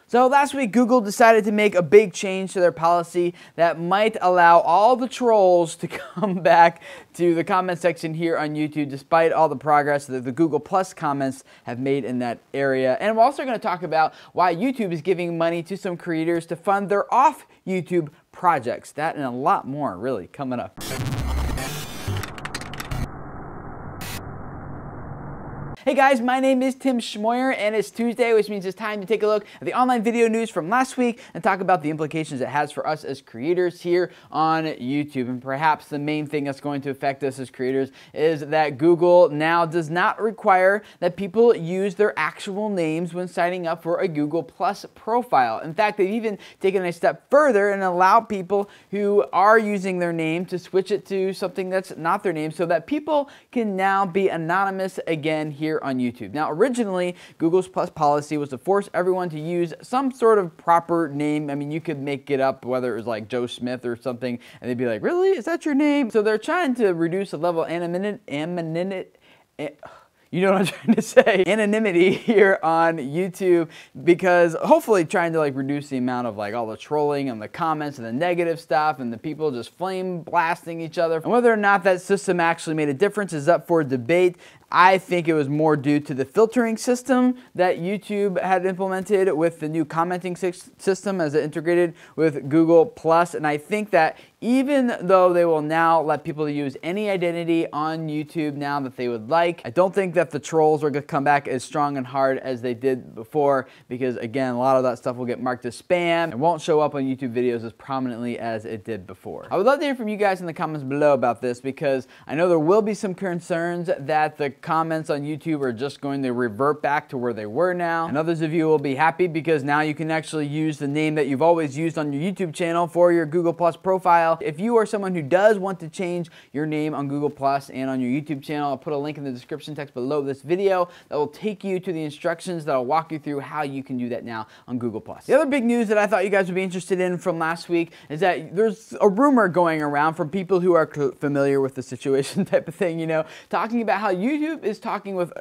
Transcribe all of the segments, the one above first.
So last week, Google decided to make a big change to their policy that might allow all the trolls to come back to the comment section here on YouTube, despite all the progress that the Google Plus comments have made in that area. And we're also going to talk about why YouTube is giving money to some creators to fund their off YouTube projects. That and a lot more really coming up. Hey guys, my name is Tim Schmoyer and it's Tuesday, which means it's time to take a look at the online video news from last week and talk about the implications it has for us as creators here on YouTube. And perhaps the main thing that's going to affect us as creators is that Google now does not require that people use their actual names when signing up for a Google Plus profile. In fact, they've even taken a step further and allow people who are using their name to switch it to something that's not their name so that people can now be anonymous again here on YouTube. Now, originally, Google's Plus policy was to force everyone to use some sort of proper name. I mean, you could make it up, whether it was like Joe Smith or something, and they'd be like, really? Is that your name? So they're trying to reduce the level of you know what I'm trying to say, anonymity here on YouTube, because hopefully trying to like reduce the amount of like all the trolling and the comments and the negative stuff and the people just flame blasting each other. And whether or not that system actually made a difference is up for debate. I think it was more due to the filtering system that YouTube had implemented with the new commenting system as it integrated with Google Plus. And I think that even though they will now let people use any identity on YouTube now that they would like, I don't think that the trolls are going to come back as strong and hard as they did before, because again, a lot of that stuff will get marked as spam and won't show up on YouTube videos as prominently as it did before. I would love to hear from you guys in the comments below about this, because I know there will be some concerns that the comments on YouTube are just going to revert back to where they were now. And others of you will be happy because now you can actually use the name that you've always used on your YouTube channel for your Google Plus profile. If you are someone who does want to change your name on Google Plus and on your YouTube channel, I'll put a link in the description text below this video that will take you to the instructions that will walk you through how you can do that now on Google Plus. The other big news that I thought you guys would be interested in from last week is that there's a rumor going around from people who are familiar with the situation type of thing, you know, talking about how YouTube is talking with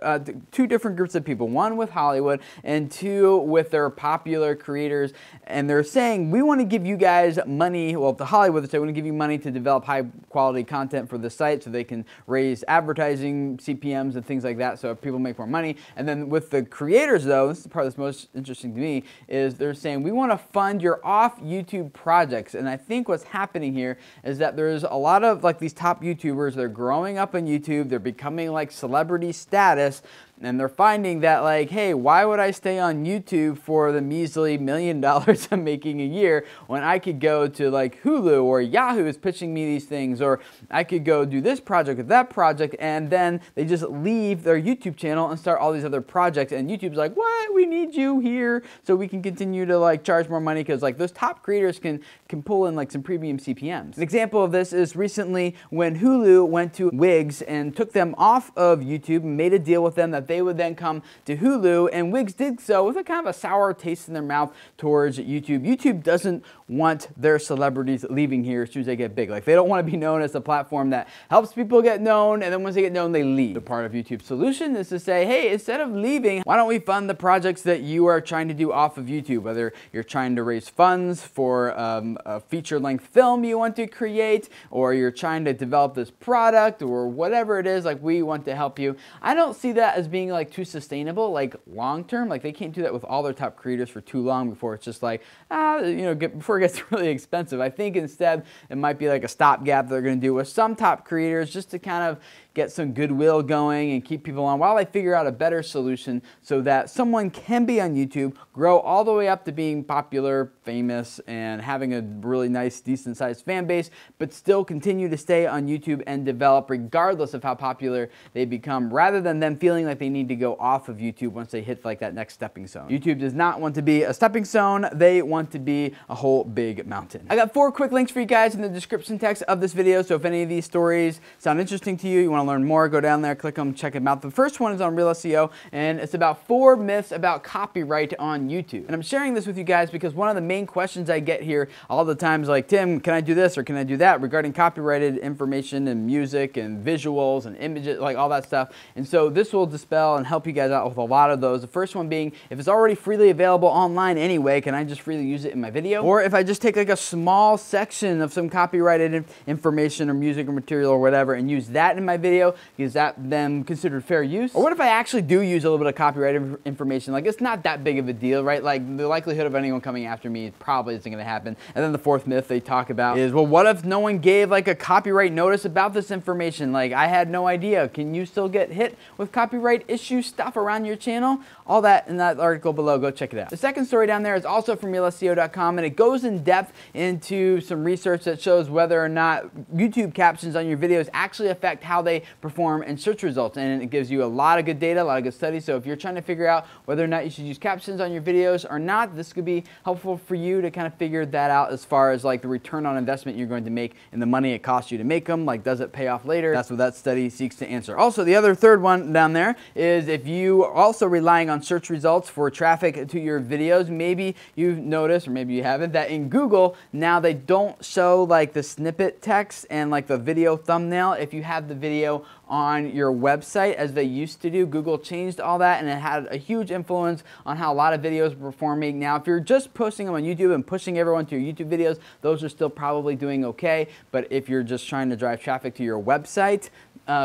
two different groups of people, one with Hollywood and two with their popular creators, and they're saying, we want to give you guys money, well, to Hollywood, they say, we want to give you money to develop high quality content for the site so they can raise advertising CPMs and things like that so people make more money. And then with the creators though, this is the part that's most interesting to me, is they're saying, we want to fund your off YouTube projects. And I think what's happening here is that there's a lot of like these top YouTubers, they're growing up on YouTube, they're becoming like celebrity status, and they're finding that like, hey, why would I stay on YouTube for the measly $1 million I'm making a year when I could go to like Hulu or Yahoo is pitching me these things, or I could go do this project or that project, and then they just leave their YouTube channel and start all these other projects, and YouTube's like, what? We need you here so we can continue to like charge more money, because like those top creators can pull in like some premium CPMs. An example of this is recently when Hulu went to Wix and took them off of YouTube and made a deal with them that they would then come to Hulu, and Wix did so with a kind of a sour taste in their mouth towards YouTube. YouTube doesn't want their celebrities leaving here as soon as they get big. Like, they don't want to be known as a platform that helps people get known, and then once they get known, they leave. The part of YouTube's solution is to say, hey, instead of leaving, why don't we fund the projects that you are trying to do off of YouTube? Whether you're trying to raise funds for a feature-length film you want to create, or you're trying to develop this product, or whatever it is, like, we want to help you. I don't see that as being like too sustainable, like long-term. Like, they can't do that with all their top creators for too long before it's just like, you know, before it gets really expensive. I think instead it might be like a stopgap they're going to do with some top creators just to kind of get some goodwill going and keep people on while they figure out a better solution so that someone can be on YouTube, grow all the way up to being popular, famous, and having a really nice, decent-sized fan base, but still continue to stay on YouTube and develop regardless of how popular they become, rather than them feeling like they need to go off of YouTube once they hit like that next stepping stone. YouTube does not want to be a stepping stone. They want to be a whole big mountain. I got 4 quick links for you guys in the description text of this video, so if any of these stories sound interesting to you, you want to to learn more, go down there, click them, check them out. The first one is on Real SEO, and it's about 4 myths about copyright on YouTube. And I'm sharing this with you guys because one of the main questions I get here all the time is like, Tim, can I do this or can I do that regarding copyrighted information and music and visuals and images, like all that stuff. And so this will dispel and help you guys out with a lot of those. The first one being, if it's already freely available online anyway, can I just freely use it in my video? Or if I just take like a small section of some copyrighted information or music or material or whatever and use that in my video, is that then considered fair use? Or what if I actually do use a little bit of copyrighted information? Like, it's not that big of a deal, right? Like, the likelihood of anyone coming after me probably isn't going to happen. And then the fourth myth they talk about is, well, what if no one gave like a copyright notice about this information? Like, I had no idea. Can you still get hit with copyright issue stuff around your channel? All that in that article below. Go check it out. The second story down there is also from RealSEO.com, and it goes in depth into some research that shows whether or not YouTube captions on your videos actually affect how they perform in search results. And it gives you a lot of good data, a lot of good studies. So if you're trying to figure out whether or not you should use captions on your videos or not, this could be helpful for you to kind of figure that out as far as like the return on investment you're going to make and the money it costs you to make them. Like, does it pay off later? That's what that study seeks to answer. Also, the other third one down there is, if you are also relying on search results for traffic to your videos, maybe you've noticed, or maybe you haven't, that in Google now they don't show like the snippet text and like the video thumbnail if you have the video on your website as they used to do. Google changed all that, and it had a huge influence on how a lot of videos are performing. Now, if you're just posting them on YouTube and pushing everyone to your YouTube videos, those are still probably doing okay. But if you're just trying to drive traffic to your website,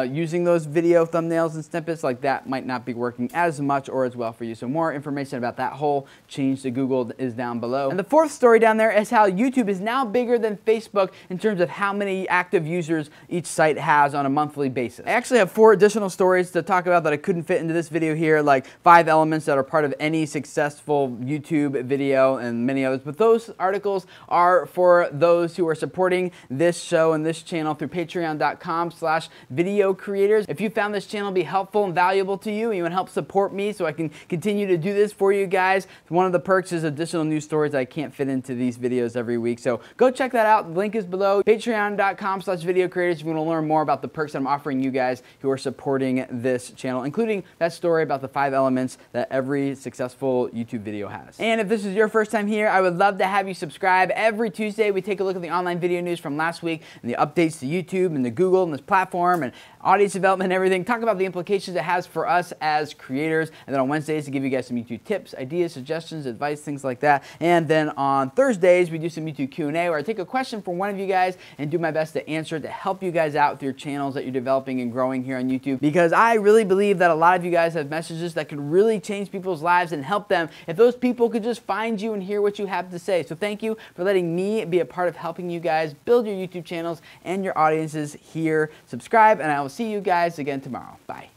using those video thumbnails and snippets, like that might not be working as much or as well for you. So more information about that whole change to Google is down below. And the fourth story down there is how YouTube is now bigger than Facebook in terms of how many active users each site has on a monthly basis. I actually have 4 additional stories to talk about that I couldn't fit into this video here, like 5 elements that are part of any successful YouTube video and many others. But those articles are for those who are supporting this show and this channel through patreon.com/video creators. If you found this channel be helpful and valuable to you and you want to help support me so I can continue to do this for you guys, one of the perks is additional news stories that I can't fit into these videos every week. So go check that out. The link is below. Patreon.com/video creators if you want to learn more about the perks I'm offering you guys who are supporting this channel, including that story about the 5 elements that every successful YouTube video has. And if this is your first time here, I would love to have you subscribe. Every Tuesday we take a look at the online video news from last week and the updates to YouTube and to Google and this platform and audience development and everything. Talk about the implications it has for us as creators. And then on Wednesdays, to give you guys some YouTube tips, ideas, suggestions, advice, things like that. And then on Thursdays, we do some YouTube Q&A where I take a question from one of you guys and do my best to answer it to help you guys out with your channels that you're developing and growing here on YouTube. Because I really believe that a lot of you guys have messages that could really change people's lives and help them if those people could just find you and hear what you have to say. So thank you for letting me be a part of helping you guys build your YouTube channels and your audiences here. Subscribe, and I will see you guys again tomorrow. Bye.